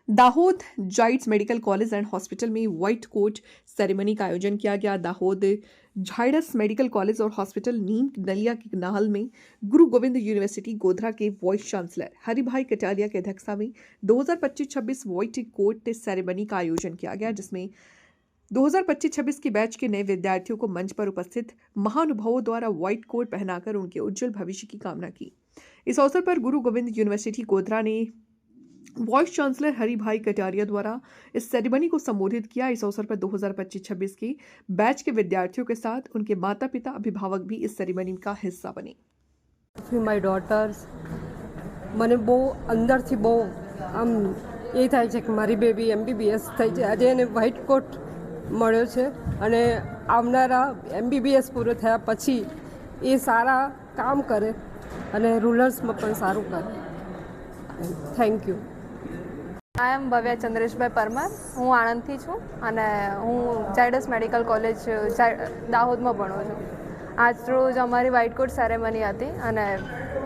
Dahod Zydus medical college and hospital में white coat ceremony का आयोजन किया गया। दाहोद झाइडस मेडिकल कॉलेज और हॉस्पिटल नीम नलिया के नाल में गुरु गोविंद यूनिवर्सिटी गोधरा के वाइस चांसलर हरिभाई कटारिया की अध्यक्षता में 2025-26 व्हाइट कोट सेरेमनी का आयोजन किया गया, जिसमें 2025-26 के बैच के नए विद्यार्थियों को मंच पर उपस्थित महानुभावों द्वारा व्हाइट कोट पहनाकर उनके उज्जवल भविष्य की कामना की। इस अवसर पर गुरु गोविंद यूनिवर्सिटी गोधरा ने वाइस चांसलर हरिभाई कटारिया द्वारा इस सेरेमनी को संबोधित किया। इस अवसर पर 2025-26 के बैच के विद्यार्थियों के साथ उनके माता पिता अभिभावक भी इस सेरेमनी का हिस्सा बने। माय डॉटर्स મને બહુ અંદરથી બહુ આમ એ થાય છે કે મારી બેબી MBBS થઈ છે। આજે એને વ્હાઇટ કોટ મળ્યો છે અને આવનારા MBBS પૂરો થયા પછી એ સારા કામ કરે અને રૂરલ્સમાં પણ સારું કરે। Thank you. I am Bhavya Chandreshbhai Parmar. હું આણંદથી છું અને હું ઝાયડસ મેડિકલ કોલેજ દાહોદમાં ભણું છું। આજ રોજ અમારી વ્હાઇટ કોટ સેરેમની હતી અને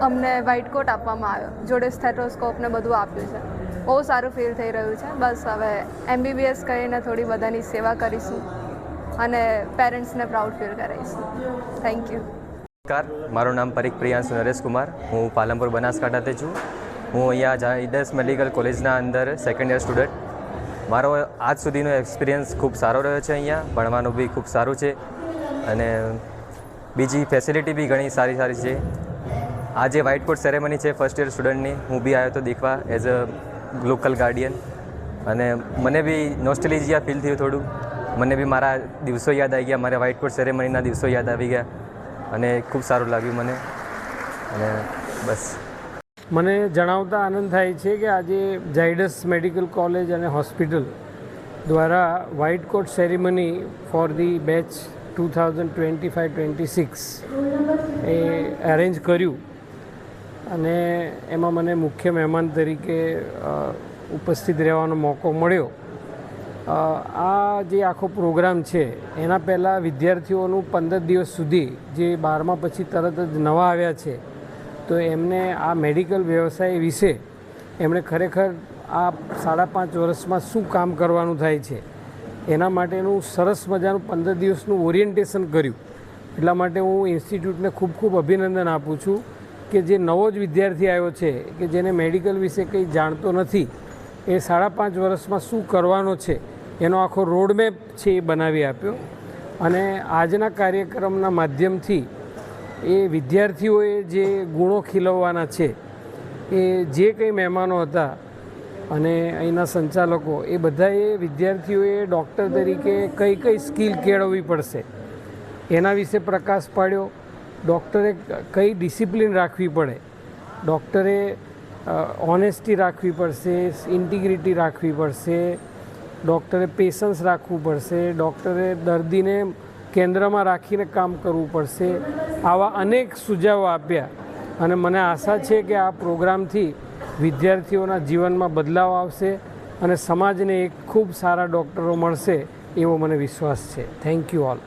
અમને વ્હાઇટ કોટ આપવામાં આવ્યો, જોડે સ્ટેથોસ્કોપ ને બધું આપ્યું છે। બહુ સારું ફીલ થઈ રહ્યું છે। બસ હવે MBBS કરીને થોડી બધાની સેવા કરીશું અને પેરેન્ટ્સને પ્રાઉડ ફીલ કરાવીશું। Thank you. નમસ્કાર, મારું નામ પરીખ પ્રિયાંશુ નરેશ કુમાર। હું પાલનપુર બનાસકાંઠાથી છું। હું અહીંયા ઝાયડસ મેડિકલ કોલેજના અંદર સેકન્ડ યર સ્ટુડન્ટ। મારો આજ સુધીનો એક્સપિરિયન્સ ખૂબ સારો રહ્યો છે। અહીંયા ભણવાનું બી ખૂબ સારું છે અને બીજી ફેસિલિટી બી ઘણી સારી છે। આજે વ્હાઇટ કોટ સેરેમની છે ફર્સ્ટ યર સ્ટુડન્ટની। હું બી આવ્યો તો દેખવા એઝ અ લોકલ ગાર્ડિયન અને મને બી નોસ્ટેલિજિયા ફીલ થયું થોડું। મને બી મારા દિવસો યાદ આવી ગયા, મારા વ્હાઇટ કોટ સેરેમનીના દિવસો યાદ આવી ગયા અને ખૂબ સારું લાગ્યું મને। અને બસ મને જણાવતા આનંદ થાય છે કે આજે ઝાયડસ મેડિકલ કોલેજ અને હોસ્પિટલ દ્વારા white coat ceremony for the batch 2025-26 એ અરેન્જ કર્યું અને એમાં મને મુખ્ય મહેમાન તરીકે ઉપસ્થિત રહેવાનો મોકો મળ્યો। આ જે આખો પ્રોગ્રામ છે એના પહેલાં વિદ્યાર્થીઓનું 15 દિવસ સુધી જે 12મા પછી તરત જ નવા આવ્યા છે તો એમને આ મેડિકલ વ્યવસાય વિશે એમણે ખરેખર આ 5.5 વર્ષમાં શું કામ કરવાનું થાય છે એના માટેનું સરસ મજાનું 15 દિવસનું ઓરિએન્ટેશન કર્યું। એટલા માટે હું ઇન્સ્ટિટ્યૂટને ખૂબ ખૂબ અભિનંદન આપું છું કે જે નવો જ વિદ્યાર્થી આવ્યો છે કે જેને મેડિકલ વિશે કંઈ જાણતો નથી, એ 5.5 વર્ષમાં શું કરવાનો છે એનો આખો રોડમેપ છે એ બનાવી આપ્યો। અને આજના કાર્યક્રમના માધ્યમથી એ વિદ્યાર્થીઓએ જે ગુણો ખીલવવાના છે એ જે કંઈ મહેમાનો હતા અને અહીંના સંચાલકો એ બધાએ વિદ્યાર્થીઓએ ડૉક્ટર તરીકે કઈ કઈ સ્કિલ કેળવવી પડશે એના વિશે પ્રકાશ પાડ્યો। ડૉક્ટરે કઈ ડિસિપ્લિન રાખવી પડે, ડૉક્ટરે ઓનેસ્ટી રાખવી પડશે, ઇન્ટિગ્રિટી રાખવી પડશે, ડૉક્ટરે પેશન્સ રાખવું પડશે, ડૉક્ટરે દર્દીને કેન્દ્રમાં રાખીને કામ કરવું પડશે। આવા અનેક સુઝાવો આપ્યા અને મને આશા છે કે આ પ્રોગ્રામથી વિદ્યાર્થીઓના જીવનમાં બદલાવ આવશે અને સમાજને એક ખૂબ સારા ડૉક્ટરો મળશે એવો મને વિશ્વાસ છે। Thank you all.